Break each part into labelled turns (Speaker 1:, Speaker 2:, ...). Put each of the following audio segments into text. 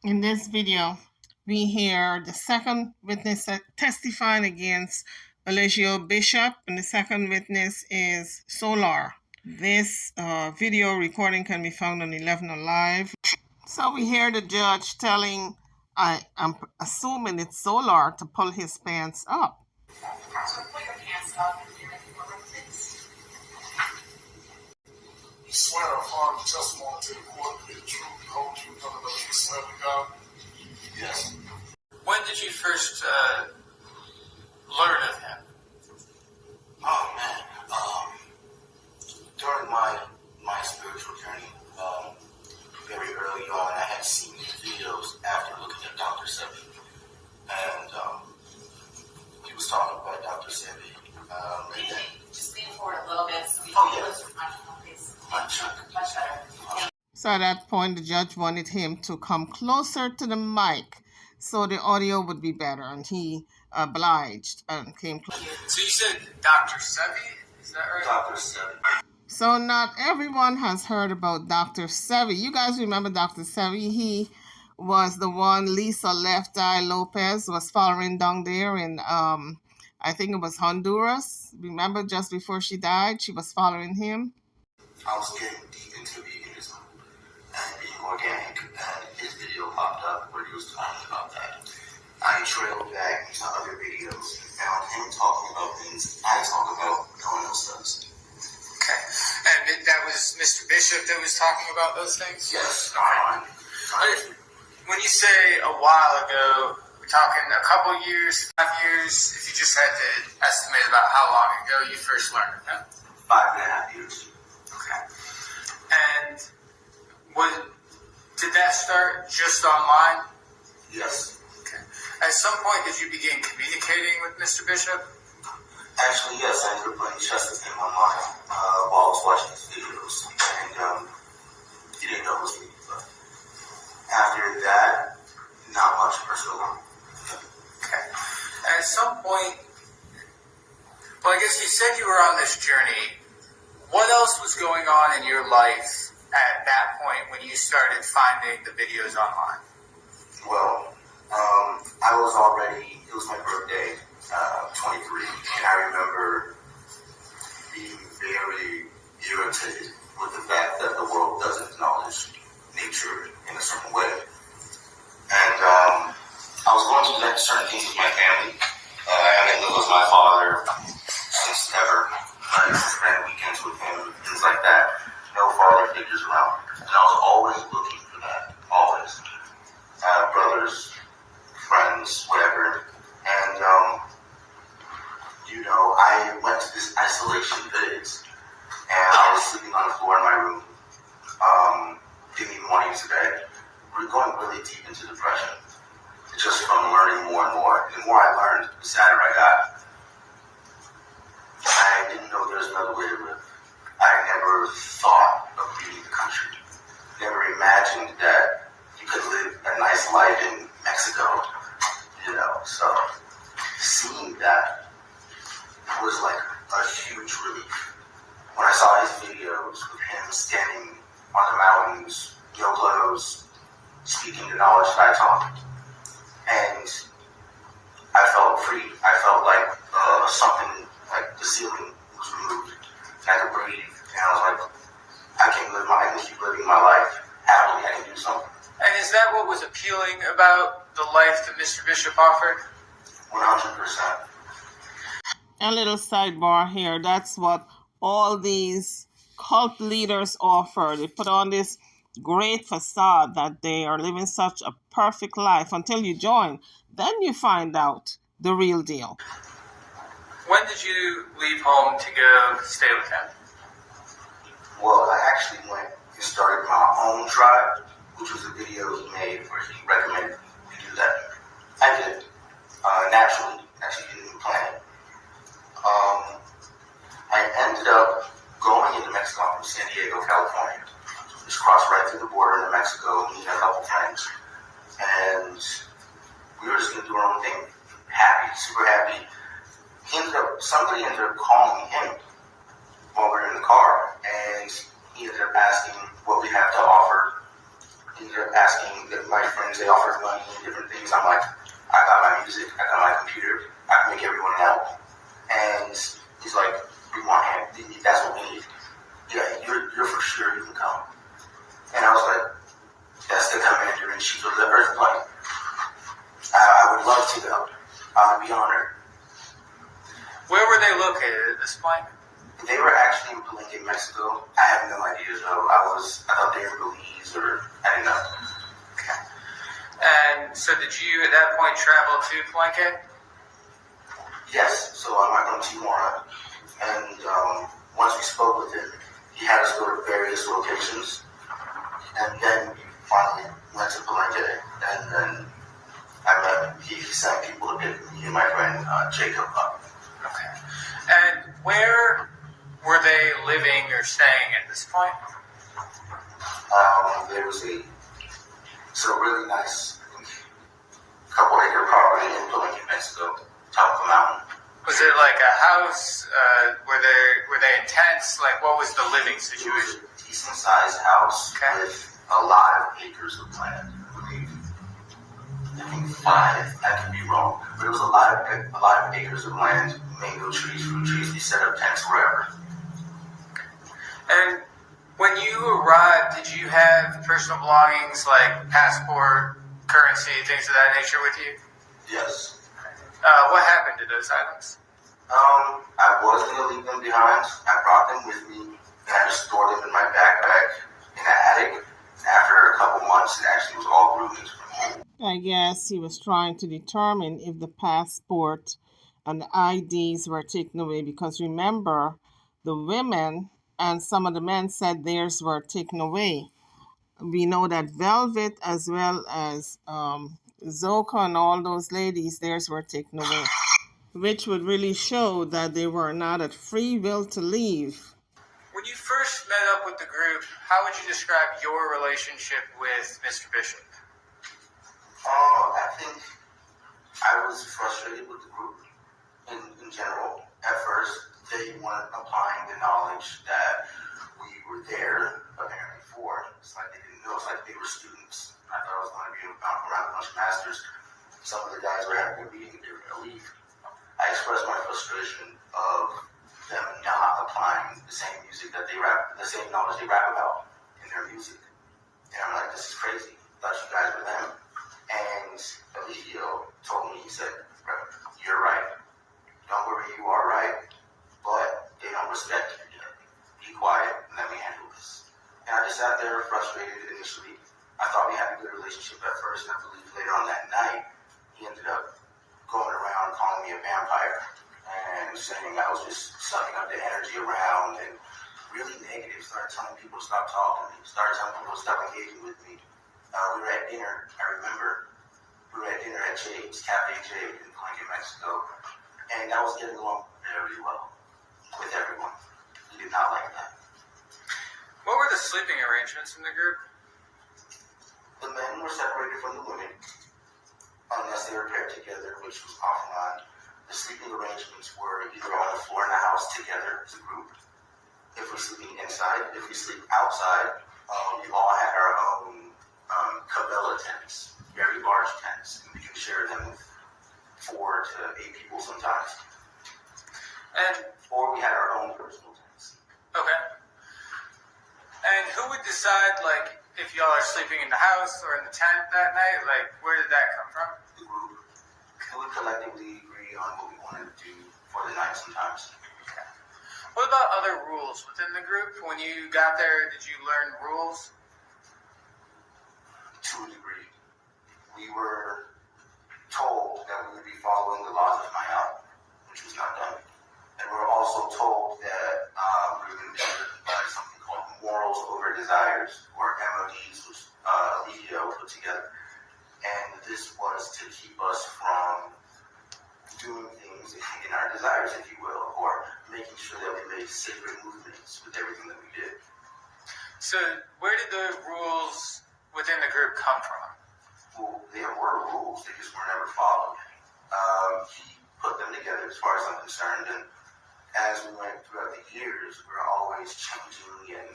Speaker 1: In this video, we hear the second witness testifying against Eligio Bishop, and the second witness is Soular. This video recording can be found on 11 Alive. So we hear the judge telling, I'm assuming it's Soular, to pull his pants up.
Speaker 2: So put your pants up and you're making a please.
Speaker 3: You swear upon the testimony to the court to be the truth, the whole truth, nothing but the truth, so help you God? Yes.
Speaker 4: When did you first learn of him?
Speaker 5: Oh man, during my spiritual journey, very early on, I had seen videos after looking at Dr. Sebi, and he was talking about Dr. Sebi.
Speaker 2: Just lean forward a little bit so we
Speaker 5: Oh,
Speaker 2: can
Speaker 5: yeah.
Speaker 2: close your microphone, please.
Speaker 5: Much
Speaker 2: better.
Speaker 1: So at that point, the judge wanted him to come closer to the mic so the audio would be better, and he obliged and came closer.
Speaker 4: So you said Dr. Sebi? Is that right?
Speaker 5: Dr. Sebi.
Speaker 1: So not everyone has heard about Dr. Sebi. You guys remember Dr. Sebi? He was the one Lisa Left Eye Lopez was following down there in, I think it was Honduras. Remember, just before she died, she was following him.
Speaker 5: I was getting deep into veganism and being organic, and his video popped up where he was talking about that. I trailed back into other videos and found him talking about things I talk about, no one else does.
Speaker 4: Okay. And that was Mr. Bishop that was talking about those things?
Speaker 5: Yes.
Speaker 4: When you say a while ago, we're talking a couple years, 5 years, if you just had to estimate about how long ago you first learned of him?
Speaker 5: 5.5 years.
Speaker 4: Okay. And did that start just online?
Speaker 5: Yes.
Speaker 4: Okay. At some point, did you begin communicating with Mr. Bishop?
Speaker 5: Actually, yes. I ended up playing chess with him online while I was watching his videos, and he didn't know it was me. But after that, not much personal.
Speaker 4: Okay. At some point, well, I guess you said you were on this journey. What else was going on in your life at that point when you started finding the videos online?
Speaker 5: Well, it was my birthday, 23, and I remember being very irritated with the fact that the world doesn't acknowledge nature in a certain way. And I was going through certain things with my family. I haven't lived with my father since ever. I used to spend weekends with him, things like that. No father figures around. And I was always looking for that, always. Brothers, friends, whatever. And, I went to this isolation phase. And I was sleeping on the floor in my room. Didn't even want to use the bed. We were going really deep into depression. Just from learning more and more. The more I learned, the sadder I got. I didn't know there was another way to live. I never thought of leaving the country. Never imagined that you could live a nice life in Mexico. So seeing that was like a huge relief. When I saw his videos with him standing on the mountains, no clothes, speaking the knowledge that I taught, and I felt free. I felt like something, like the ceiling was removed, and I could breathe. And I was like, I can keep living my life happily. I can do something.
Speaker 4: And is that what was appealing about the life that Mr. Bishop offered?
Speaker 5: 100%.
Speaker 1: A little sidebar here. That's what all these cult leaders offer. They put on this great facade that they are living such a perfect life until you join. Then you find out the real deal.
Speaker 4: When did you leave home to go stay with him?
Speaker 5: Well, I actually went and started my own tribe, which was a video he made where he recommended we do that. I did. Naturally. Actually didn't even plan it. I ended up going into Mexico from San Diego, California. Just crossed right through the border into Mexico, meeting a couple friends. And we were just going to do our own thing. Happy, super happy. Somebody ended up calling him while we were in the car, and he ended up asking what we have to offer. He ended up asking that my friends, they offered money and different things. I'm like, I got my music, I got my computer, I can make everyone an album. And he's like, we want him. That's what we need. Yeah, you're for sure you can come. And I was like, that's the commander in chief of the Earth Plane. I would love to go. I would be honored.
Speaker 4: Where were they located at this point?
Speaker 5: They were actually in Palenque, Mexico. I have no idea though. I thought they were in Belize or I didn't know.
Speaker 4: Okay. And so did you at that point travel to Palenque?
Speaker 5: Yes. So I'm from Timora, and once we spoke with him, he had us go to various locations, and then we finally went to Palenque, and then he sent people to pick me and my friend Jacob up.
Speaker 4: Okay. And where were they living or staying at this point?
Speaker 5: There was a really nice couple acre property in Palenque, Mexico, top of the mountain.
Speaker 4: Was it like a house? Were they in tents? Like, what was the living situation?
Speaker 5: It was a decent sized house with a lot of acres of land. I think 5. I could be wrong, but it was a lot of acres of land, mango trees, fruit trees. They set up tents wherever.
Speaker 4: And when you arrived, did you have personal belongings like passport, currency, things of that nature with you?
Speaker 5: Yes.
Speaker 4: What happened to those items?
Speaker 5: I wasn't going to leave them behind. I brought them with me, and I just stored them in my backpack in the attic. After a couple months, it actually was all ruined.
Speaker 1: I guess he was trying to determine if the passport and the IDs were taken away, because remember, the women and some of the men said theirs were taken away. We know that Velvet as well as Zoka and all those ladies, theirs were taken away, which would really show that they were not at free will to leave.
Speaker 4: When you first met up with the group, how would you describe your relationship with Mr. Bishop?
Speaker 5: I think I was frustrated with the group in general. At first, they weren't applying the knowledge that we were there apparently for. It's like they didn't know. It's like they were students. I thought I was going to be around a bunch of masters. Some of the guys were having a meeting and they were going to leave. I expressed my frustration of them not applying the same music that they rap, the same knowledge they rap about in their music. And I'm like, this is crazy. I thought you guys were them. And Eligio told me, he said, you're right. Don't worry, you are right. But they don't respect you yet. Be quiet and let me handle this. And I just sat there frustrated initially. I thought we had a good relationship at first, and I believe later on that night, he ended up going around calling me a vampire and saying I was just sucking up the energy around and really negative. Started telling people to stop talking to me. Started telling people to stop engaging with me. We were at dinner, I remember. We were at dinner at Jade's, Cafe Jade in Palenque, Mexico. And I was getting along very well with everyone. He did not like that.
Speaker 4: What were the sleeping arrangements in the group?
Speaker 5: The men were separated from the women, unless they were paired together, which was off and on. The sleeping arrangements were either on the floor in the house together as a group. If we're sleeping inside, if we sleep outside, we all had our own Cabela tents, very large tents, and we can share them with 4 to 8 people sometimes. Or we had our own personal tents.
Speaker 4: Okay. And who would decide, like, if y'all are sleeping in the house or in the tent that night? Like, where did that come from?
Speaker 5: The group. We would collectively agree on what we wanted to do for the night sometimes.
Speaker 4: Okay. What about other rules within the group? When you got there, did you learn rules?
Speaker 5: To a degree. We were told that we would be following the laws of Maya, which was not done. And we were also told that we were going to do something called morals over desires, or MODs, which Eligio put together. And this was to keep us from doing things in our desires, if you will, or making sure that we made sacred movements with everything that we did.
Speaker 4: So where did the rules within the group come from?
Speaker 5: Well, there were rules, they just were never followed. He put them together as far as I'm concerned, and as we went throughout the years, we were always changing and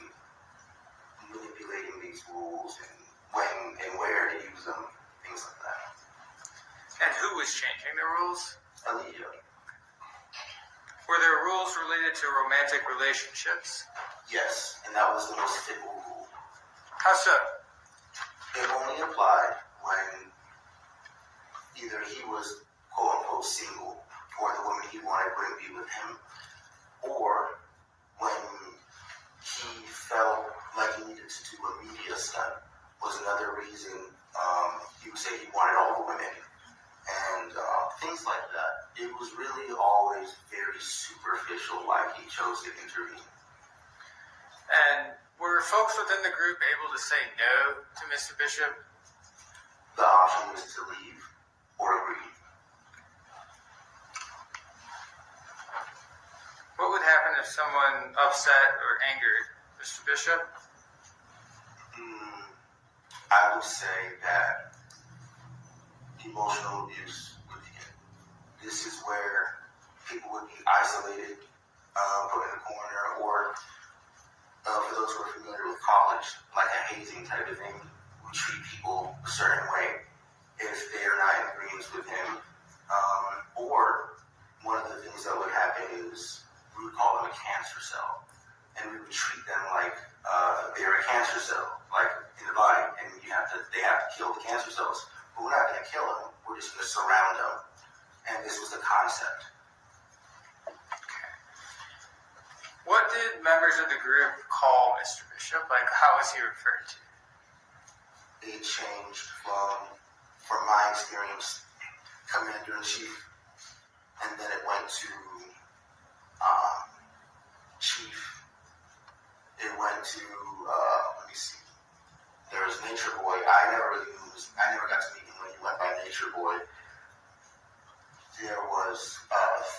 Speaker 5: manipulating these rules and when and where to use them, things like that.
Speaker 4: And who was changing the rules?
Speaker 5: Eligio.
Speaker 4: Were there rules related to romantic relationships?
Speaker 5: Yes, and that was the most fickle rule.
Speaker 4: How so?
Speaker 5: It only applied when either he was quote unquote single, or the woman he wanted wouldn't be with him, or when he felt like he needed to do a media stunt was another reason. He would say he wanted all the women, and things like that. It was really always very superficial, like he chose to intervene.
Speaker 4: And were folks within the group able to say no to Mr. Bishop?
Speaker 5: The option was to leave or agree.
Speaker 4: What would happen if someone upset or angered Mr. Bishop?
Speaker 5: I would say that emotional abuse would begin. This is where people would be isolated, put in a corner, or for those who are familiar with college, like a hazing type of thing, we treat people a certain way if they are not in agreement with him. Or one of the things that would happen is we would call them a cancer cell, and we would treat them like they're a cancer cell, like in the body, and they have to kill the cancer cells. But we're not going to kill them. We're just going to surround them. And this was the concept.
Speaker 4: What did members of the group call Mr. Bishop? Like, how was he referred to?
Speaker 5: It changed from my experience, Commander-in-Chief, and then it went to Chief. It went to, let me see, there was Nature Boy. I never got to meet him when he went by Nature Boy. There was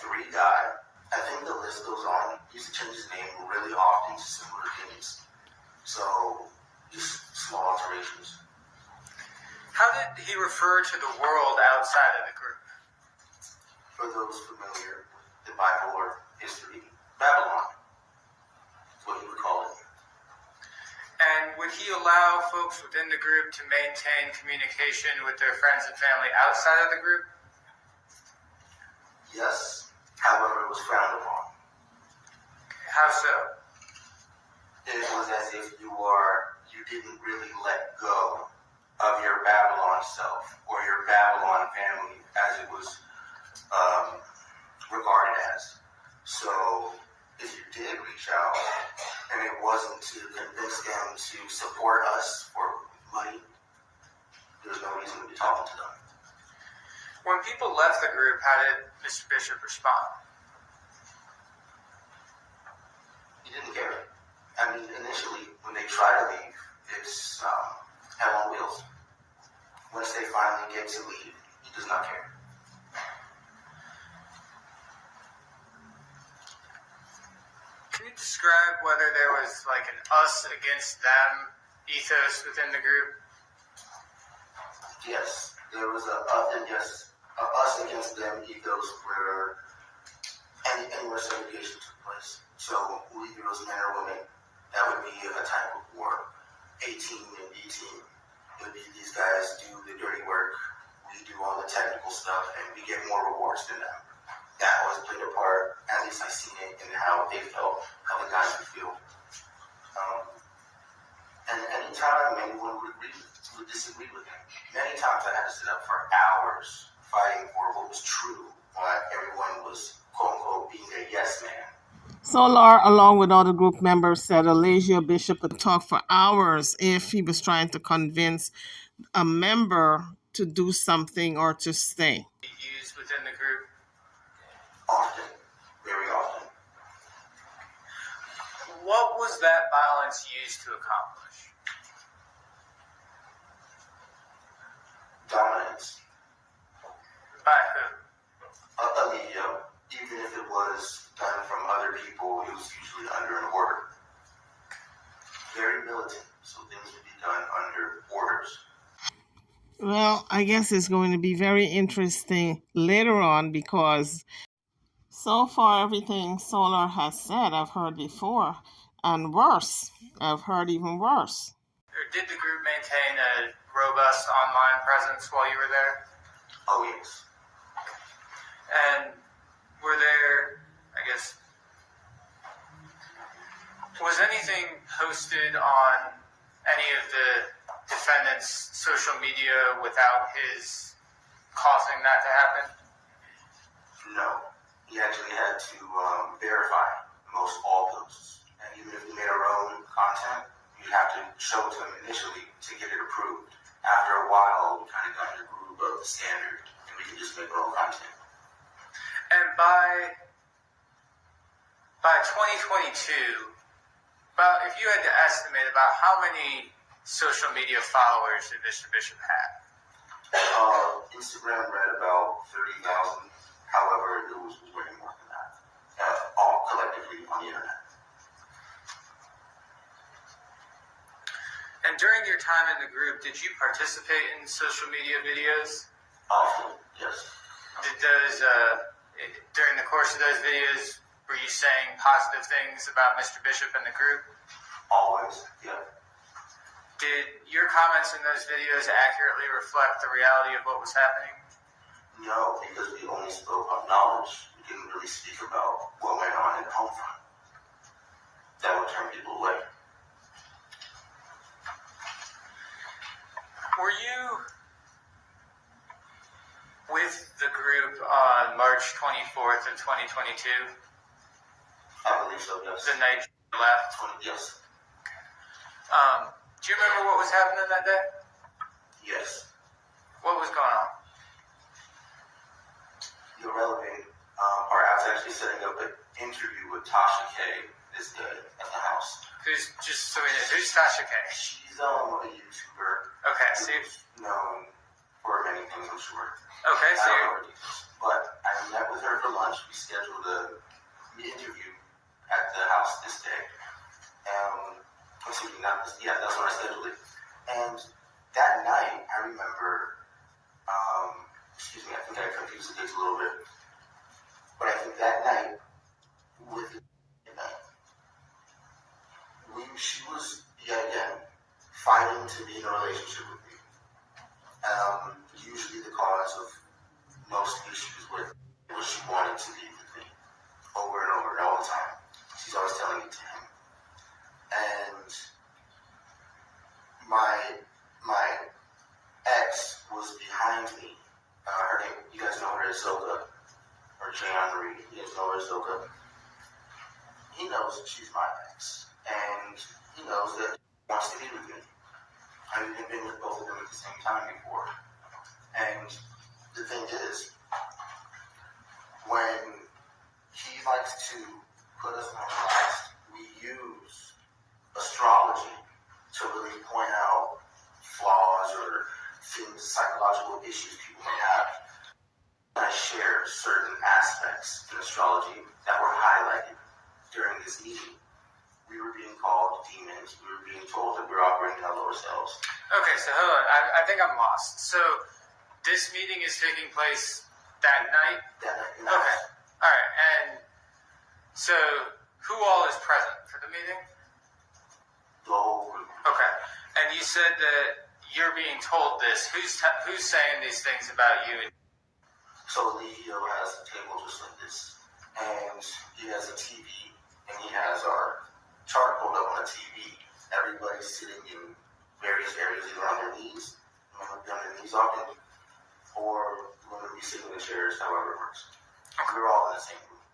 Speaker 5: 3 guy. I think the list goes on. He used to change his name really often to similar things. So, just small alterations.
Speaker 4: How did he refer to the world outside of the group?
Speaker 5: For those familiar with the bipolar history, Babylon is what he would call it.
Speaker 4: And would he allow folks within the group to maintain communication with their friends and family outside of the group?
Speaker 5: Yes, however, it was frowned upon.
Speaker 4: How so?
Speaker 5: It was as if you didn't really let go of your Babylon self or your Babylon family as it was regarded as. So if you did reach out and it wasn't to convince them to support us for money, there's no reason to be talking to them.
Speaker 4: When people left the group, how did Mr. Bishop respond?
Speaker 5: He didn't care. I mean, initially, when they try to leave, it's hell on wheels. Once they finally get to leave, he does not care.
Speaker 4: Can you describe whether there was like an us against them ethos within the group?
Speaker 5: Yes, there was a us against them ethos where anywhere segregation took place. So whether it was men or women, that would be a type of war. A team and B team. It would be these guys do the dirty work, we do all the technical stuff, and we get more rewards than them. That always played a part, at least I seen it in how they felt, how the guys would feel. And anytime anyone would disagree with him, many times I had to sit up for hours fighting for what was true, while everyone was quote unquote being a yes man.
Speaker 1: Soular, along with other group members, said Eligio Bishop would talk for hours if he was trying to convince a member to do something or to stay.
Speaker 4: Used within the group?
Speaker 5: Often, very often.
Speaker 4: What was that violence used to accomplish?
Speaker 5: Dominance.
Speaker 4: By who?
Speaker 5: Eligio, even if it was done from other people, it was usually under an order. Very militant, so things would be done under orders.
Speaker 1: Well, I guess it's going to be very interesting later on because so far everything Soular has said I've heard before, and worse. I've heard even worse.
Speaker 4: did the group maintain a robust online presence while you were there?
Speaker 5: Oh, yes.
Speaker 4: And were there, I guess, was anything posted on any of the defendant's social media without his causing that to happen?
Speaker 5: No. He actually had to verify most all posts. And even if we made our own content, you'd have to show it to him initially to get it approved. After a while, we kind of got in the groove of the standard, and we could just make our own content.
Speaker 4: And by 2022, if you had to estimate about how many social media followers did Mr. Bishop have?
Speaker 5: Instagram read about 30,000. However, it was way more than that. All collectively on the internet.
Speaker 4: And during your time in the group, did you participate in social media videos?
Speaker 5: Often, yes.
Speaker 4: Did those, during the course of those videos, were you saying positive things about Mr. Bishop and the group?
Speaker 5: Always, yeah.
Speaker 4: Did your comments in those videos accurately reflect the reality of what was happening?
Speaker 5: No, because we only spoke of knowledge. We didn't really speak about what went on in the home front. That would turn people away.
Speaker 4: Were you with the group on March 24th of 2022?
Speaker 5: I believe so, yes.
Speaker 4: The night you left?
Speaker 5: Yes.
Speaker 4: Do you remember what was happening that day?
Speaker 5: Yes.
Speaker 4: What was going on?
Speaker 5: You're relevant. I was actually setting up an interview with Tasha K this day at the house.
Speaker 4: Who's Tasha K?
Speaker 5: She's a YouTuber.
Speaker 4: Okay, so
Speaker 5: known for many things, I'm sure.
Speaker 4: Okay, so
Speaker 5: but I met with her for lunch. We scheduled an interview at the house this day. That's when I scheduled it. And that night, I remember, I think I confused the dates a little bit. But I think that night, she was, yet again, fighting to be in a relationship with me. Usually the cause of most issues was she wanted to be with me over and over and all the time. She's always telling it to him. And my ex was behind me. Her name, you guys know her as Zoka, or Jean Marie. You guys know her as Zoka. He knows that she's my ex, and he knows that he wants to be with me. I've even been with both of them at the same time before. And the thing is, when he likes to put us on blast, we use astrology to really point out flaws or things, psychological issues people may have. I share certain aspects in astrology that were highlighted during this meeting. We were being called demons. We were being told that we were operating in our lower selves.
Speaker 4: Okay, so hold on. I think I'm lost. So this meeting is taking place that night?
Speaker 5: That night.
Speaker 4: Okay. All right. And so who all is present for the meeting?
Speaker 5: The whole group.
Speaker 4: Okay. And you said that you're being told this. Who's saying these things about you?
Speaker 5: So Eligio has a table just like this, and he has a TV, and he has our chart pulled up on a TV. Everybody's sitting in various areas, either on their knees, on their knees often, or women be sitting in the chairs, however it works. We're all in the same room.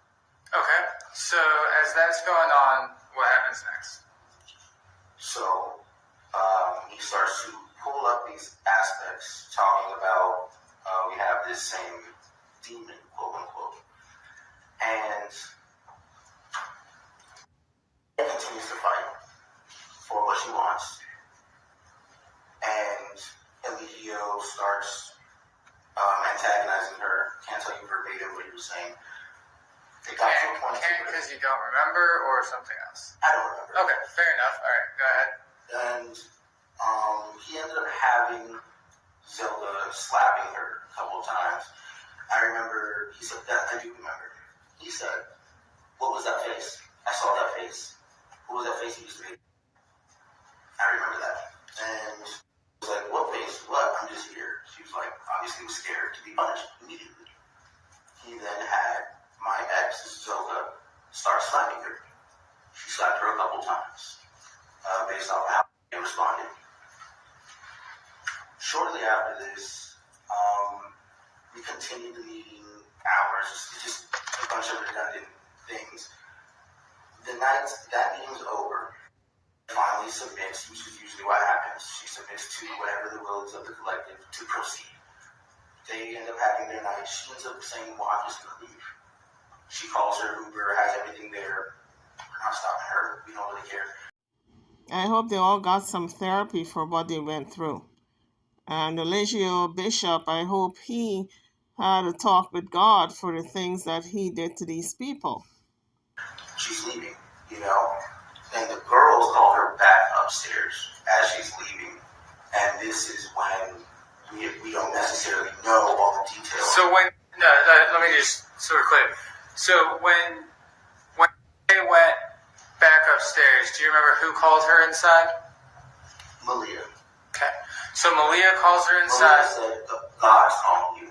Speaker 4: Okay. So as that's going on, what happens next?
Speaker 5: So he starts to pull up these aspects, talking about we have this same demon, quote unquote, and he continues to fight for what she wants. And Eligio starts antagonizing her. Can't tell you verbatim what he was saying. It got to a point
Speaker 4: because you don't remember, or something else?
Speaker 5: I don't remember.
Speaker 4: Okay, fair enough. All right, go ahead.
Speaker 5: And he ended up having Zelda slapping her a couple of times. I remember, he said, I do remember. He said, what was that face? I saw that face. What was that face he used to make? I remember that. And I was like, what face? What? I'm just here. She was like, obviously was scared to be punished immediately. He then had my ex, Zoga, start slapping her. She slapped her a couple times, based off how he responded. Shortly after this, we continued the meeting hours, just a bunch of redundant things. The night that meeting's over, finally submits, which is usually what happens. She submits to whatever the will is of the collective to proceed. They end up having their night. She ends up saying, well, I'm just going to leave. She calls her Uber, has everything there. We're not stopping her. We don't really care.
Speaker 1: I hope they all got some therapy for what they went through. And Eligio Bishop, I hope he had a talk with God for the things that he did to these people.
Speaker 5: She's leaving, you know? And the girls call her back upstairs as she's leaving. And this is when we don't necessarily know all the details.
Speaker 4: So let me just sort of clear. So when they went back upstairs, do you remember who called her inside?
Speaker 5: Malia.
Speaker 4: Okay. So Malia calls her inside.
Speaker 5: Malia said, God's calling you.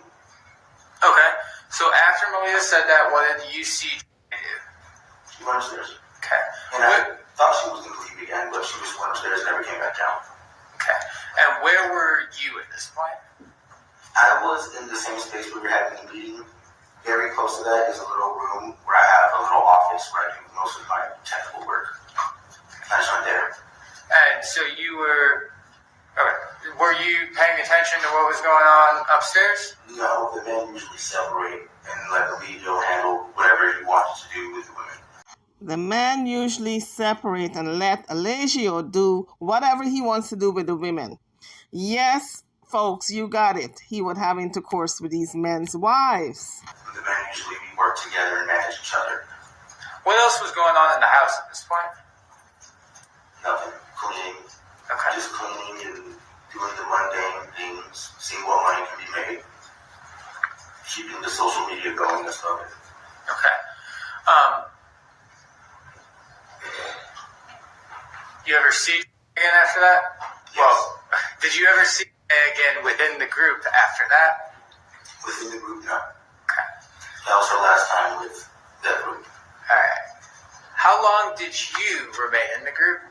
Speaker 4: Okay. So after Malia said that, what did you see Jay do?
Speaker 5: She went upstairs.
Speaker 4: Okay.
Speaker 5: And I thought she was going to leave again, but she just went upstairs and never came back down.
Speaker 4: Okay. And where were you at this point?
Speaker 5: I was in the same space we were having a meeting. Very close to that is a little room where I have a little office where I do most of my technical work. I just went there.
Speaker 4: And so you were... Okay. Were you paying attention to what was going on upstairs?
Speaker 5: No, the men usually separate and let Eligio handle whatever he wanted to do with the women.
Speaker 1: The men usually separate and let Eligio do whatever he wants to do with the women. Yes, folks, you got it. He would have intercourse with these men's wives.
Speaker 5: The men usually work together and manage each other.
Speaker 4: What else was going on in the house at this point?
Speaker 5: Nothing. Cleaning.
Speaker 4: Okay.
Speaker 5: Just cleaning and doing the mundane things, seeing what money can be made, keeping the social media going and stuff.
Speaker 4: Okay. You ever see again after that?
Speaker 5: Yes.
Speaker 4: Well, did you ever see again within the group after that?
Speaker 5: Within the group, no.
Speaker 4: Okay.
Speaker 5: That was her last time with that group.
Speaker 4: All right. How long did you remain in the group?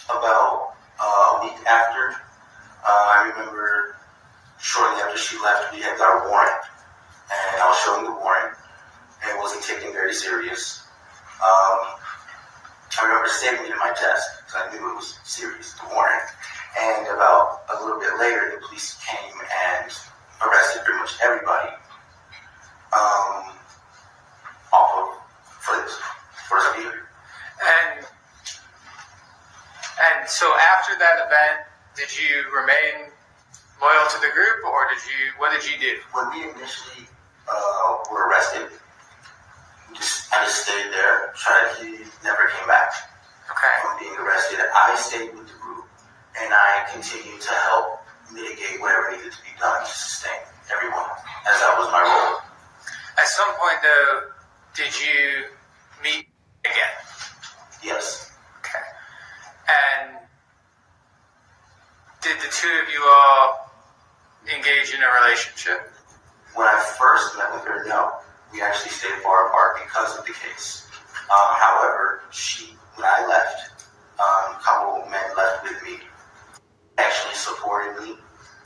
Speaker 5: About a week after, I remember shortly after she left, we had got a warrant. And I was showing the warrant, and it wasn't taken very serious. I remember saving it in my desk, because I knew it was serious, the warrant. And about a little bit later, the police came and arrested pretty much everybody off of for this behavior.
Speaker 4: And so after that event, did you remain loyal to the group, or what did you do?
Speaker 5: When we initially were arrested, I just stayed there. He never came back from being arrested. I stayed with the group, and I continued to help mitigate whatever needed to be done to sustain everyone, as that was my role.
Speaker 4: At some point, though, did you meet again?
Speaker 5: Yes.
Speaker 4: Okay. And did the two of you all engage in a relationship?
Speaker 5: When I first met with her, no. We actually stayed far apart because of the case. However, when I left, a couple of men left with me, actually supported me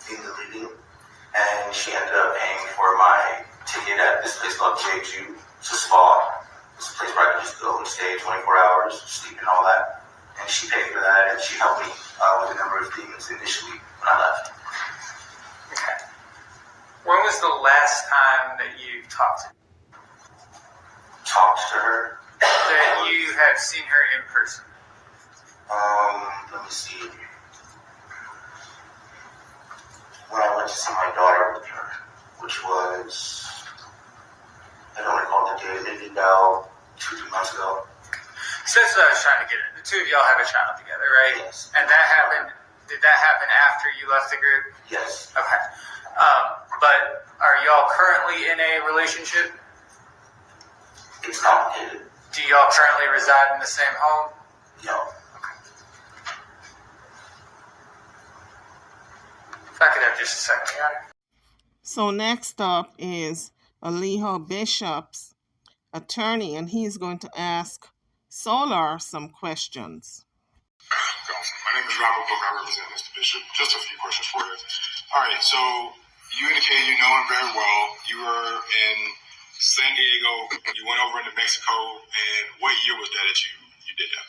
Speaker 5: in the leaving, and she ended up paying for my ticket at this place called Jeju to Spa. It's a place where I could just go and stay 24 hours, sleep and all that. And she paid for that, and she helped me with a number of things initially when I left.
Speaker 4: Okay. When was the last time that you talked
Speaker 5: to her?
Speaker 4: That you have seen her in person?
Speaker 5: Let me see. When I went to see my daughter with her, which was, I don't recall the day, maybe about 2-3 months ago.
Speaker 4: So that's what I was trying to get at. The two of y'all have a child together, right?
Speaker 5: Yes.
Speaker 4: And that happened, did that happen after you left the group?
Speaker 5: Yes.
Speaker 4: Okay. But are y'all currently in a relationship?
Speaker 5: It's complicated.
Speaker 4: Do y'all currently reside in the same home?
Speaker 5: No.
Speaker 4: just a second, Your Honor.
Speaker 1: So next up is Eligio Bishop's attorney, and he's going to ask Soular some questions.
Speaker 3: My name is Robert Book. I represent Mr. Bishop. Just a few questions for you. All right, so you indicated you know him very well. You were in San Diego. You went over into Mexico. And what year was that you did that?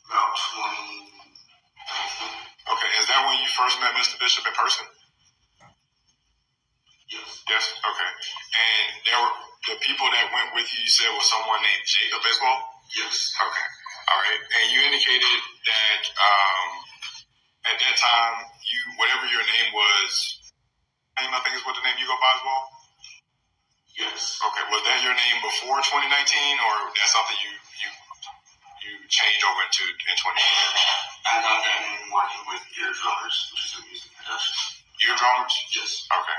Speaker 5: About 20.
Speaker 3: Okay, is that when you first met Mr. Bishop in person?
Speaker 5: Yes.
Speaker 3: Yes. Okay. And there were the people that went with you. You said was someone named Jacob as well.
Speaker 5: Yes.
Speaker 3: Okay. All right. And you indicated that at that time, you whatever your name was, I think is what the name you go by as well.
Speaker 5: Yes.
Speaker 3: Okay. Was that your name before 2019, or that's something you changed over in 2019?
Speaker 5: I got that in working with Ear Drummers, which is a music production.
Speaker 3: Ear Drummers?
Speaker 5: Yes.
Speaker 3: Okay.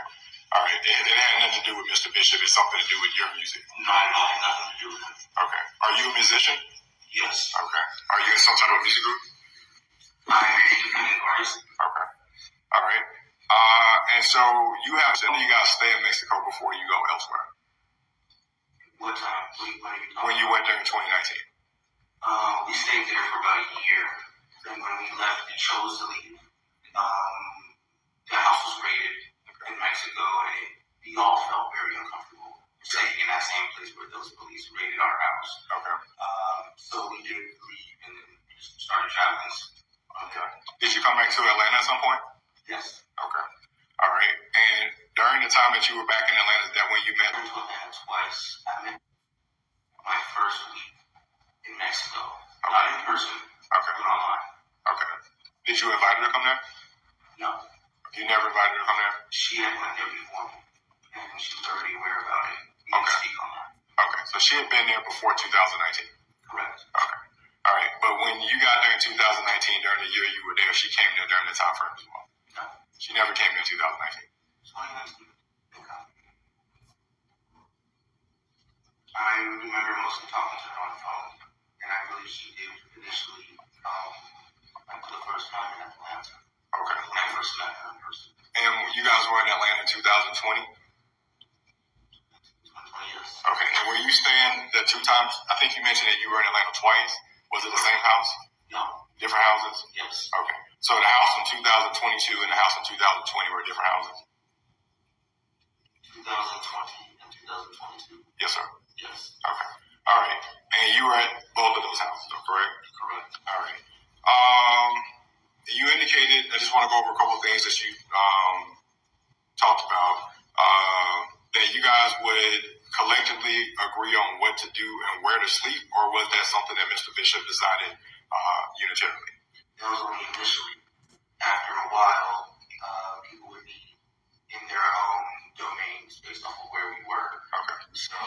Speaker 3: All right. It had nothing to do with Mr. Bishop. It's something to do with your music.
Speaker 5: No, I had nothing to do with it.
Speaker 3: Okay. Are you a musician?
Speaker 5: Yes.
Speaker 3: Okay. Are you in some type of music group?
Speaker 5: I'm an independent artist.
Speaker 3: Okay. All right. And so you said you guys stay in Mexico before you go elsewhere.
Speaker 5: What time? When are you talking?
Speaker 3: When you went there in 2019.
Speaker 5: We stayed there for about a year. Then when we left, we chose to leave. The house was raided in Mexico, and we all felt very uncomfortable staying in that same place where those police raided our house.
Speaker 3: Okay.
Speaker 5: So we did leave and then we just started traveling.
Speaker 3: Okay. Did you come back to Atlanta at some point?
Speaker 5: Yes.
Speaker 3: Okay. All right. And during the time that you were back in Atlanta, is that when you met?
Speaker 5: I went to Atlanta twice. I met my first week in Mexico. Not in person,
Speaker 3: Okay.
Speaker 5: but online.
Speaker 3: Okay. Did you invite her to come there?
Speaker 5: No.
Speaker 3: You never invited her to come there?
Speaker 5: She had went there before me, and she was already aware about it. We didn't
Speaker 3: Okay.
Speaker 5: speak on that.
Speaker 3: Okay. So she had been there before 2019.
Speaker 5: Correct.
Speaker 3: Okay. All right. But when you got there in 2019, during the year you were there, she came there during the time frame as well.
Speaker 5: No.
Speaker 3: She never came there in 2019.
Speaker 5: 2019. Okay. I remember mostly talking to her on the phone, and I believe she did initially for the first time in Atlanta.
Speaker 3: Okay.
Speaker 5: When I first met her in person.
Speaker 3: And you guys were in Atlanta in 2020?
Speaker 5: 2020 years.
Speaker 3: Okay. And were you staying the two times? I think you mentioned that you were in Atlanta twice. Was it the same house?
Speaker 5: No.
Speaker 3: Different houses?
Speaker 5: Yes.
Speaker 3: Okay. So the house in 2022 and the house in 2020 were different houses?
Speaker 5: 2020 and 2022.
Speaker 3: Yes, sir.
Speaker 5: Yes.
Speaker 3: Okay. All right. And you were at both of those houses, correct?
Speaker 5: Correct.
Speaker 3: All right. You indicated, I just want to go over a couple of things that you talked about, that you guys would collectively agree on what to do and where to sleep, or was that something that Mr. Bishop decided unitarily?
Speaker 5: That was only initially. After a while, people would be in their own domains based off of where we were.
Speaker 3: Okay.
Speaker 5: So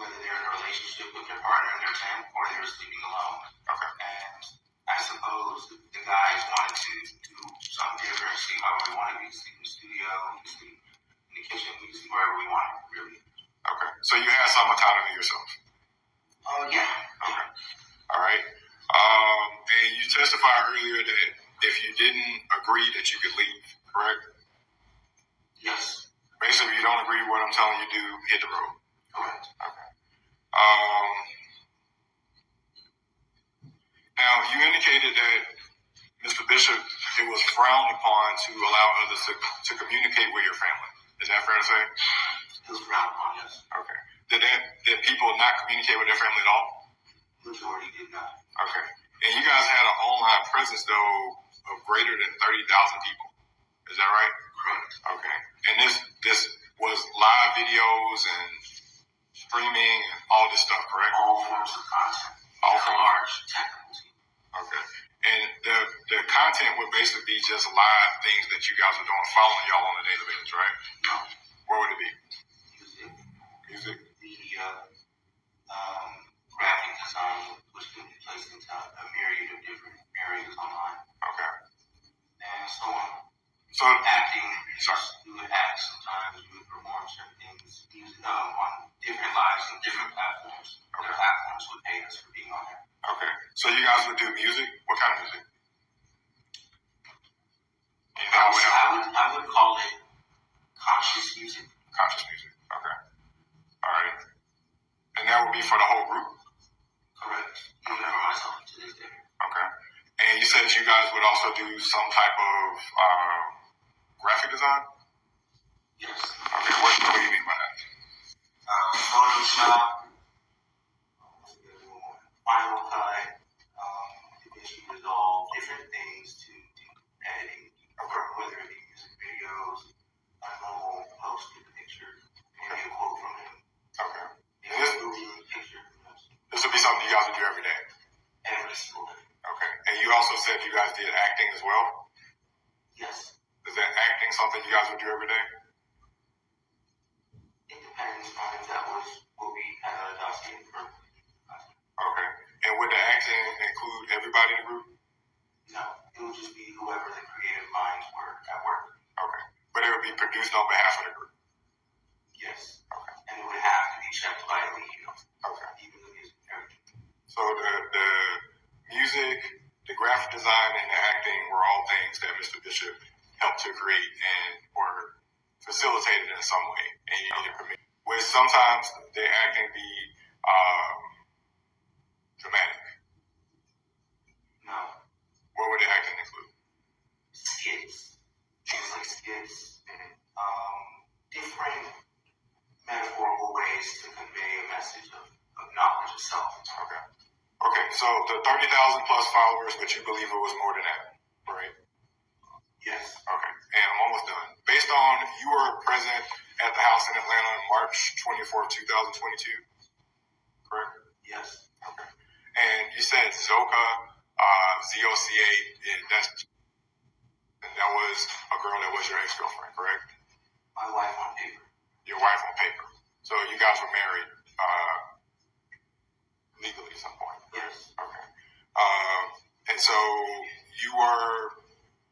Speaker 5: whether they're in a relationship with their partner in their tent or they're sleeping alone.
Speaker 3: Okay.
Speaker 5: And I suppose the guys wanted to do something different, sleep however we wanted. We could sleep in the studio, we could sleep in the kitchen, we could sleep wherever we wanted, really.
Speaker 3: Okay. So you had some autonomy yourself?
Speaker 5: Oh, yeah.
Speaker 3: Okay. All right. And you testified earlier that if you didn't agree that you could leave, correct?
Speaker 5: Yes.
Speaker 3: Basically, if you don't agree with what I'm telling you to do, hit the road.
Speaker 5: Correct.
Speaker 3: Okay. Now, you indicated that, Mr. Bishop, it was frowned upon to allow others to communicate with your family. Is that fair to say?
Speaker 5: It was frowned upon, yes.
Speaker 3: Okay. Did people not communicate with their family at all?
Speaker 5: Majority did not.
Speaker 3: Okay. And you guys had an online presence, though, of greater than 30,000 people. Is that right?
Speaker 5: Correct.
Speaker 3: Okay. And this was live videos and streaming and all this stuff, correct?
Speaker 5: All forms of content.
Speaker 3: All
Speaker 5: from
Speaker 3: forms.
Speaker 5: large technical team.
Speaker 3: Okay. And the content would basically be just live things that you guys are doing, following y'all on a daily basis, right?
Speaker 5: No.
Speaker 3: Where would it be?
Speaker 5: Music.
Speaker 3: Music?
Speaker 5: Media. Graphic design, which can be placed into a myriad of different areas online.
Speaker 3: Okay.
Speaker 5: And so on.
Speaker 3: So,
Speaker 5: Acting.
Speaker 3: sorry.
Speaker 5: We would act sometimes. We would perform certain things on different lives and different platforms. Other platforms would pay us for being on there.
Speaker 3: Okay. So you guys would would do music? What kind of music? You know,
Speaker 5: I would call it conscious music.
Speaker 3: conscious music. Okay. All right. And that would be for the whole group?
Speaker 5: Correct. Even for myself to this day.
Speaker 3: Okay. And you said you guys would also do some type of graphic design?
Speaker 5: Yes.
Speaker 3: Okay. What do you mean by that?
Speaker 5: Photoshop, Final Cut, DaVinci Resolve, different things to editing, whether it be music videos, a normal post with a picture, maybe a quote from him.
Speaker 3: Okay.
Speaker 5: Maybe a movie picture.
Speaker 3: This would be something you guys would do every day?
Speaker 5: Every single day.
Speaker 3: Okay. And you also said you guys did acting as well?
Speaker 5: Yes.
Speaker 3: Is that acting something you guys would do every day?
Speaker 5: It depends on if that was what we had a dossier for.
Speaker 3: Okay. And would the acting include everybody in the group?
Speaker 5: No, it would just be whoever the creative minds were at work.
Speaker 3: Okay. But it would be produced on behalf of the group?
Speaker 5: Yes.
Speaker 3: Okay.
Speaker 5: And it would have to be checked by Eligio.
Speaker 3: Okay.
Speaker 5: Even the music character.
Speaker 3: So the music, the graphic design, and the acting were all things that Mr. Bishop helped to create and or facilitated in some way, and you needed permission. Would sometimes the acting be dramatic?
Speaker 5: No.
Speaker 3: What would the acting include?
Speaker 5: Skits. Things like skits and different metaphorical ways to convey a message of knowledge itself.
Speaker 3: Okay. Okay, so the 30,000 plus followers, but you believe it was more than that, right?
Speaker 5: Yes.
Speaker 3: Okay, and I'm almost done. Based on you were present at the house in Atlanta on March 24th, 2022, correct?
Speaker 5: Yes.
Speaker 3: Okay. And you said Zoka, ZOCA, that was a girl that was your ex-girlfriend, correct?
Speaker 5: My wife on paper.
Speaker 3: Your wife on paper. So you guys were married legally at some point?
Speaker 5: Yes.
Speaker 3: Okay. And so you were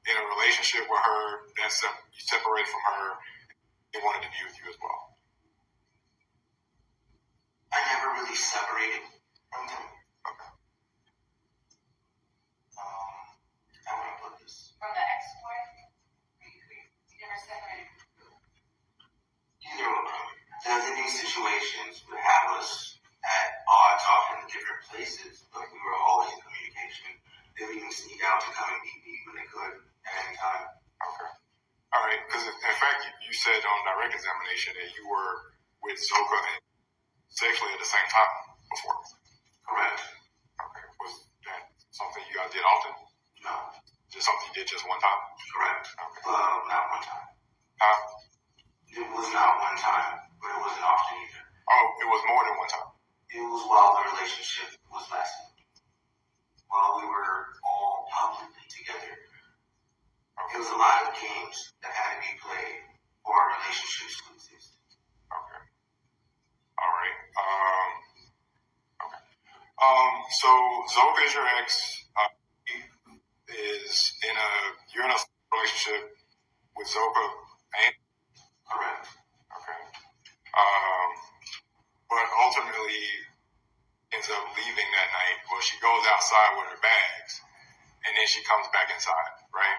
Speaker 3: in a relationship with her, you separated from her, they wanted to be with you as well.
Speaker 5: I never really separated from them.
Speaker 3: Okay.
Speaker 5: How would I put this?
Speaker 2: From the ex-wife? You never separated?
Speaker 5: You know, these situations would have us at odds, often in different places, but we were always in communication. They would even sneak out to come and meet me when they could at any time.
Speaker 3: Okay. All right. Because in fact, you said on direct examination that you were with Zoka and sexually at the same time before.
Speaker 5: Correct.
Speaker 3: Okay. Was that something you guys did often?
Speaker 5: No.
Speaker 3: Just something you did just one time?
Speaker 5: Correct.
Speaker 3: Okay.
Speaker 5: Not one time.
Speaker 3: Huh?
Speaker 5: It was not one time, but it wasn't often either.
Speaker 3: Oh, it was more than one time.
Speaker 5: It was while the relationship was lasting. While we were all publicly together. It was a lot of games that had to be played for our relationships to exist.
Speaker 3: Okay. All right. Okay. So Zoka is your ex. You're in a relationship with Zoka and
Speaker 5: Correct.
Speaker 3: okay. But ultimately ends up leaving that night. Well, she goes outside with her bags, and then she comes back inside, right?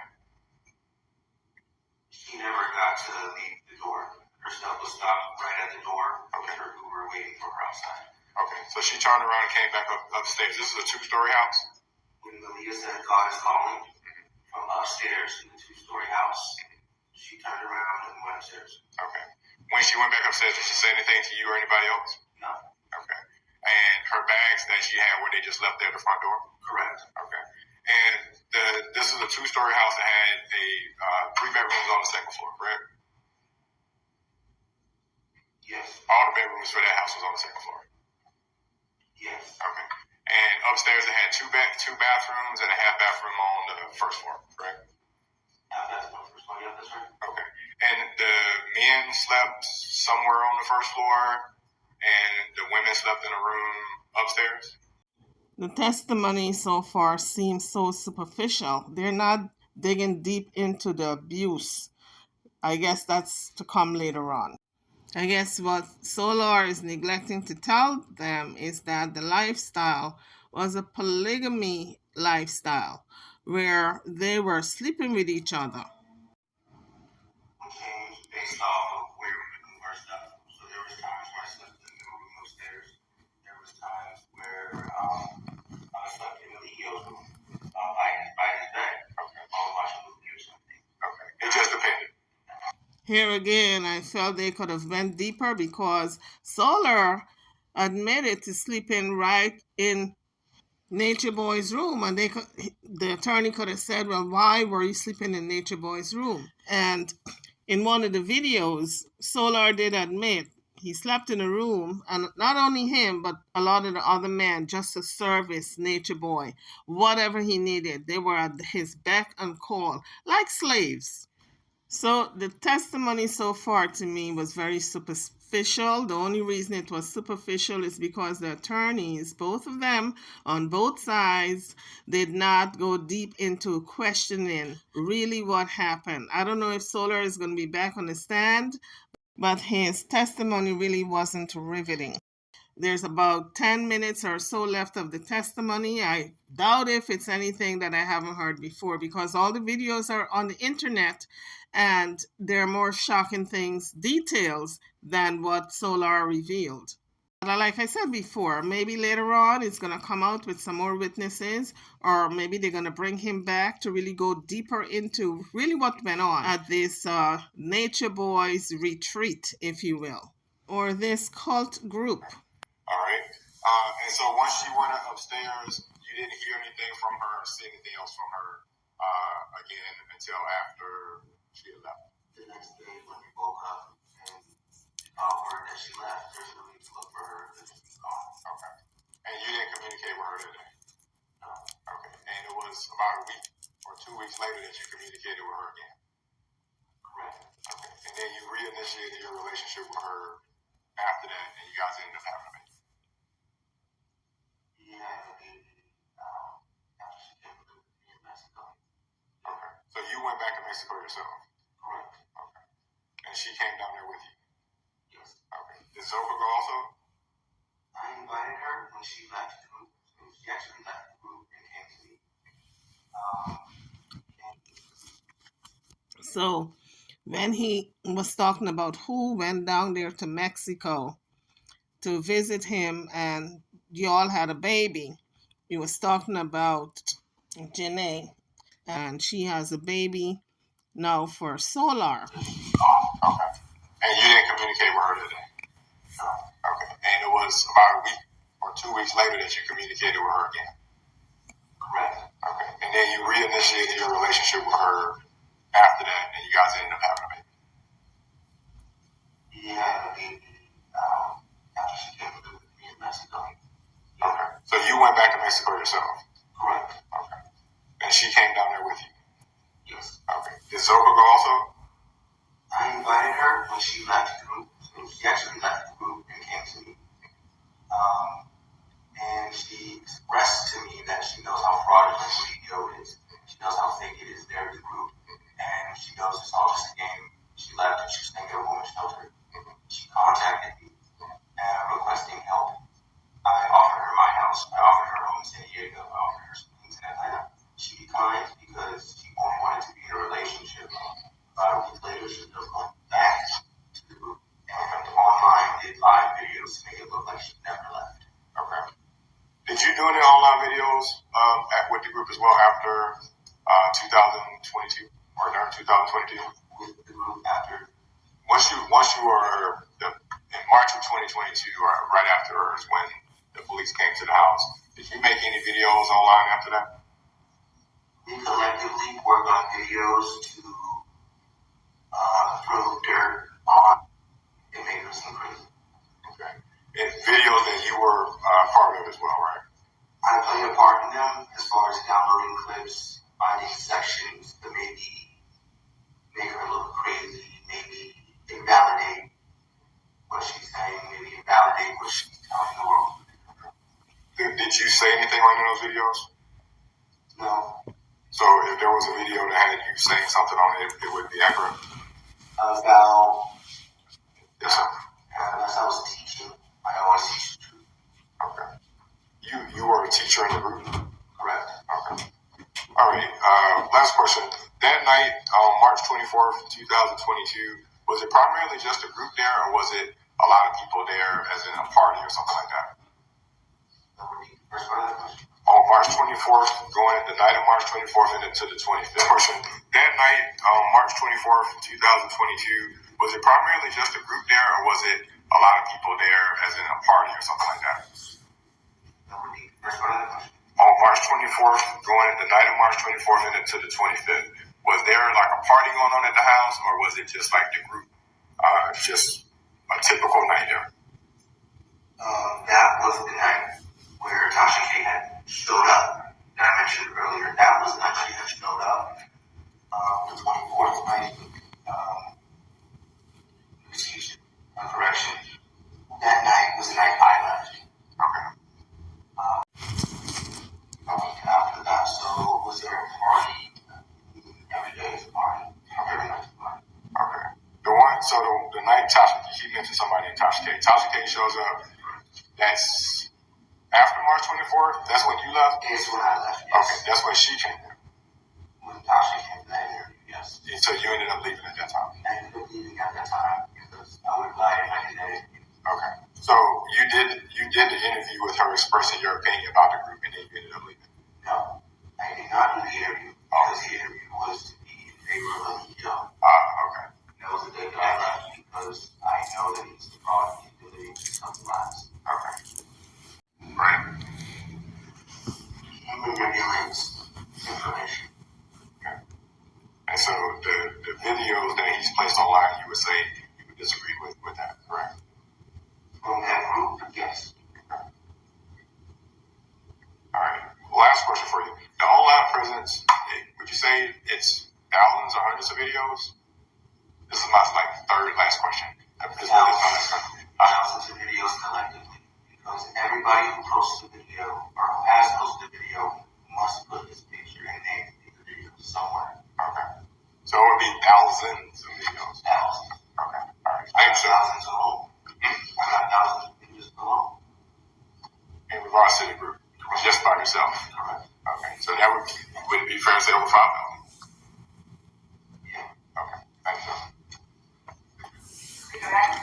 Speaker 5: She never got to leave the door. Her stuff was stopped right at the door.
Speaker 3: Okay.
Speaker 5: Her Uber waiting for her outside.
Speaker 3: Okay, so she turned around and came back upstairs. This is a two-story house?
Speaker 5: When Malia said God is calling from upstairs in the two-story house, she turned around and went upstairs.
Speaker 3: Okay. When she went back upstairs, did she say anything to you or anybody else?
Speaker 5: No.
Speaker 3: Okay. And her bags that she had, were they just left there at the front door?
Speaker 5: Correct.
Speaker 3: Okay. And this is a two-story house that had a 3 bedrooms on the second floor, correct?
Speaker 5: Yes.
Speaker 3: All the bedrooms for that house was on the second floor.
Speaker 5: Yes.
Speaker 3: Okay. And upstairs it had two bathrooms and a half bathroom on the first floor, correct?
Speaker 5: That's my first one. Yeah, that's right.
Speaker 3: Okay. And the men slept somewhere on the first floor and the women slept in a room upstairs?
Speaker 1: The testimony so far seems so superficial. They're not digging deep into the abuse. I guess that's to come later on. I guess what Soular is neglecting to tell them is that the lifestyle was a polygamy lifestyle where they were sleeping with each other.
Speaker 5: Changed based off of where we conversed up. So there was times where I slept in the room upstairs. There was times where I slept in Eligio's room, by his bed, or watching a movie or something.
Speaker 3: Okay. It just depended.
Speaker 1: Here again, I felt they could have went deeper because Soular admitted to sleeping right in Nature Boy's room, and the attorney could have said, "Well, why were you sleeping in Nature Boy's room?" And in one of the videos, Soular did admit he slept in a room, and not only him, but a lot of the other men, just to service Nature Boy, whatever he needed. They were at his beck and call, like slaves. So the testimony so far to me was very superficial. The only reason it was superficial is because the attorneys, both of them on both sides, did not go deep into questioning really what happened. I don't know if Soular is going to be back on the stand, but his testimony really wasn't riveting. There's about 10 minutes or so left of the testimony. I doubt if it's anything that I haven't heard before because all the videos are on the internet and there are more shocking things, details than what Soular revealed. But like I said before, maybe later on it's going to come out with some more witnesses, or maybe they're going to bring him back to really go deeper into really what went on at this Nature Boys retreat, if you will, or this cult group.
Speaker 3: All right. And so once she went upstairs, you didn't hear anything from her or see anything else from her again until after she had left.
Speaker 5: The next day when we woke up and word that she left, there's no need to look for her because she's gone.
Speaker 3: Okay. And you didn't communicate with her that day?
Speaker 5: No.
Speaker 3: Okay. And it was about a week or 2 weeks later that you communicated with her again?
Speaker 5: Correct.
Speaker 3: Okay. And then you reinitiated your relationship with her after that, and you guys ended up having a baby?
Speaker 5: Yeah, the baby, after she came to live with me in Mexico.
Speaker 3: Okay. So you went back to Mexico yourself?
Speaker 5: Correct.
Speaker 3: Okay. And she came down there with you?
Speaker 5: Yes.
Speaker 3: Okay. Did Zoka go also?
Speaker 5: I invited her when she left the group. She actually left the group and came to me.
Speaker 1: So when he was talking about who went down there to Mexico to visit him and y'all had a baby, he was talking about Janae, and she has a baby now for Soular.
Speaker 3: Oh, okay. And you didn't communicate with her today?
Speaker 5: No.
Speaker 3: Okay. And it was about a week or 2 weeks later that you communicated with her again?
Speaker 5: Correct.
Speaker 3: Okay. And then you reinitiated your relationship with her after that, and you guys ended up having a baby?
Speaker 5: Yeah, the baby, after she came to live with me in Mexico.
Speaker 3: Okay. So you went back to Mexico yourself?
Speaker 5: Correct.
Speaker 3: Okay. And she came down there with you?
Speaker 5: Yes.
Speaker 3: Okay. Did Zoka go also?
Speaker 5: I invited her when she left the group. She actually left the group and came to me. And she expressed to me that she knows how fraudulent Eligio is. She knows how fake it is there in the group. And she knows it's all just a game. She left and she was staying at a woman's shelter. She contacted me requesting help. I offered her my house. I offered her a home in San Diego. I offered her some things in Atlanta. She declined because she only wanted to be in a relationship. About a week later, she was going back to the group and online did live videos to make it look like she never left.
Speaker 3: Okay. Did you do any online videos with the group as well after 2022 or during 2022?
Speaker 5: With the group after.
Speaker 3: Once you were in March of 2022, or right afterwards when the police came to the house, did you make any videos online after that?
Speaker 5: We collectively worked on videos to throw dirt on inmates and prison.
Speaker 3: Okay. And videos that you were part of as well, right?
Speaker 5: I played a part in them as far as downloading clips, finding sections to maybe make her look crazy, maybe invalidate what she's saying, maybe invalidate what she's telling the world.
Speaker 3: Did you say anything on those videos?
Speaker 5: No.
Speaker 3: So if there was a video that had you saying something on it, it would be accurate?
Speaker 5: About,
Speaker 3: Yes, sir.
Speaker 5: unless I was teaching, I always teach the truth.
Speaker 3: Okay. You were a teacher in the group?
Speaker 5: Correct.
Speaker 3: Okay. All right. Last question. That night, on March 24th, 2022, was it primarily just a group there, or was it a lot of people there, as in a party or something like that? On March 24th, the night of March 24th and into the 25th. Question. That night, on March 24th, 2022, was it primarily just a group there, or was it a lot of people there, as in a party or something like that? On March 24th, the night of March 24th and into the 25th, was there like a party going on at the house, or was it just like the group, just a typical night there?
Speaker 5: That was the night where Tasha K had showed up that I mentioned earlier. That was the night she had showed up. The 24th night, correction. That night was the night I left.
Speaker 3: Okay.
Speaker 5: After that, so was there a party? Every day is a party. Every night is a party.
Speaker 3: Okay. The night Tasha, he mentioned somebody named Tasha K. Tasha K shows up. That's after March 24th? That's when you left?
Speaker 5: It's when I left, yes.
Speaker 3: Okay, that's when she came there.
Speaker 5: When Tasha came to that interview, yes.
Speaker 3: And so you ended up leaving at that time?
Speaker 5: I ended up leaving at that time because I would lie if I did that interview.
Speaker 3: Okay. So you did the interview with her expressing your opinion about the group, and then you ended up leaving?
Speaker 5: No, I did not do the interview because the interview was to be in favor of Eligio.
Speaker 3: Okay.
Speaker 5: That was the day that I left because I know that it's the product of the something last.
Speaker 3: Okay. Right.
Speaker 5: Human regulates information.
Speaker 3: Okay. And so the videos that he's placed online, you would say you would disagree with that, correct?
Speaker 5: From that group, yes.
Speaker 3: Okay. All right. Last question for you. The online presence, would you say it's thousands or hundreds of videos? This is my third last question.
Speaker 5: Thousands of videos collectively. Because everybody who posts a video or who has posted a video must put his picture and name in the video somewhere.
Speaker 3: Okay. So it would be thousands of videos.
Speaker 5: Thousands.
Speaker 3: Okay. All right.
Speaker 5: I have thousands alone. I got thousands of videos alone.
Speaker 3: In regards to the group, just by yourself.
Speaker 5: Correct.
Speaker 3: Okay. So that would it be fair to say over 5,000?
Speaker 5: Yeah.
Speaker 3: Okay. Thank you.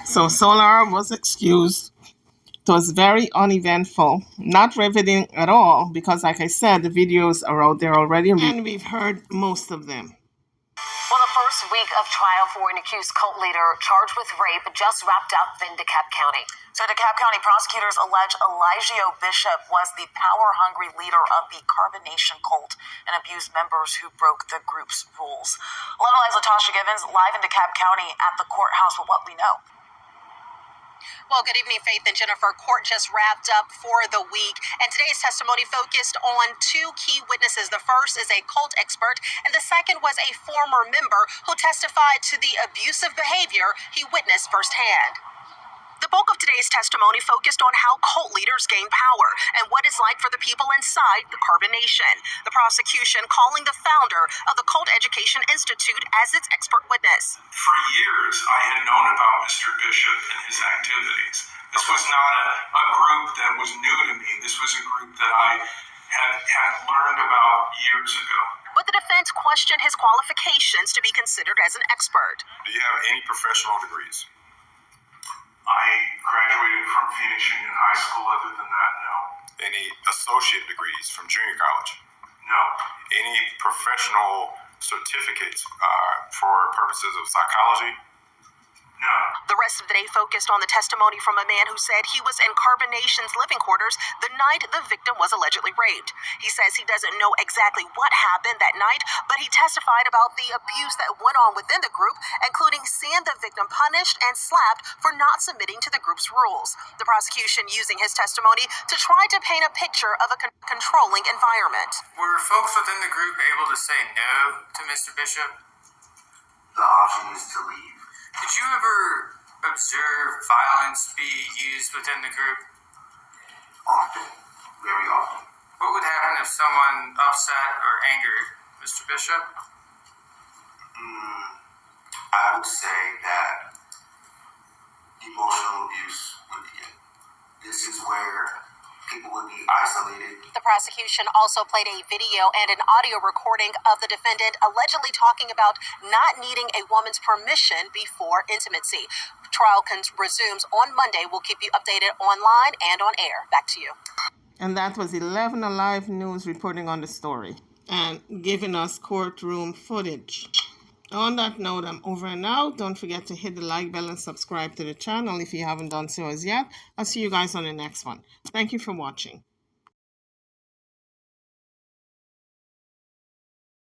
Speaker 1: So Soular was excused. It was very uneventful, not riveting at all, because like I said, the videos are out there already, and we've heard most of them.
Speaker 6: Well, the first week of trial for an accused cult leader charged with rape just wrapped up in DeKalb County. So DeKalb County prosecutors allege Eligio Bishop was the power-hungry leader of the Carbonation cult and abused members who broke the group's rules. 11 Live's Latasha Givens live in DeKalb County at the courthouse with what we know.
Speaker 7: Well, good evening, Faith and Jennifer. Court just wrapped up for the week, and today's testimony focused on two key witnesses. The first is a cult expert, and the second was a former member who testified to the abusive behavior he witnessed firsthand. The bulk of today's testimony focused on how cult leaders gain power and what it's like for the people inside the Carbonation. The prosecution calling the founder of the Cult Education Institute as its expert witness.
Speaker 8: For years, I had known about Mr. Bishop and his activities. This was not a group that was new to me. This was a group that I had learned about years ago.
Speaker 7: But the defense questioned his qualifications to be considered as an expert.
Speaker 3: Do you have any professional degrees?
Speaker 8: I graduated from Phoenix Union High School. Other than that, no.
Speaker 3: Any associate degrees from junior college?
Speaker 8: No.
Speaker 3: Any professional certificates for purposes of psychology?
Speaker 8: No.
Speaker 7: The rest of the day focused on the testimony from a man who said he was in Carbonation's living quarters the night the victim was allegedly raped. He says he doesn't know exactly what happened that night, but he testified about the abuse that went on within the group, including seeing the victim punished and slapped for not submitting to the group's rules. The prosecution using his testimony to try to paint a picture of a controlling environment.
Speaker 4: Were folks within the group able to say no to Mr. Bishop?
Speaker 5: The option is to leave.
Speaker 4: Did you ever observe violence be used within the group?
Speaker 5: Often. Very often.
Speaker 4: What would happen if someone upset or angered Mr. Bishop?
Speaker 5: I would say that emotional abuse would begin. This is where people would be isolated.
Speaker 7: The prosecution also played a video and an audio recording of the defendant allegedly talking about not needing a woman's permission before intimacy. Trial resumes on Monday. We'll keep you updated online and on air. Back to you.
Speaker 1: And that was 11 Alive News reporting on the story and giving us courtroom footage. On that note, I'm over and out. Don't forget to hit the like bell and subscribe to the channel if you haven't done so as yet. I'll see you guys on the next one. Thank you for watching.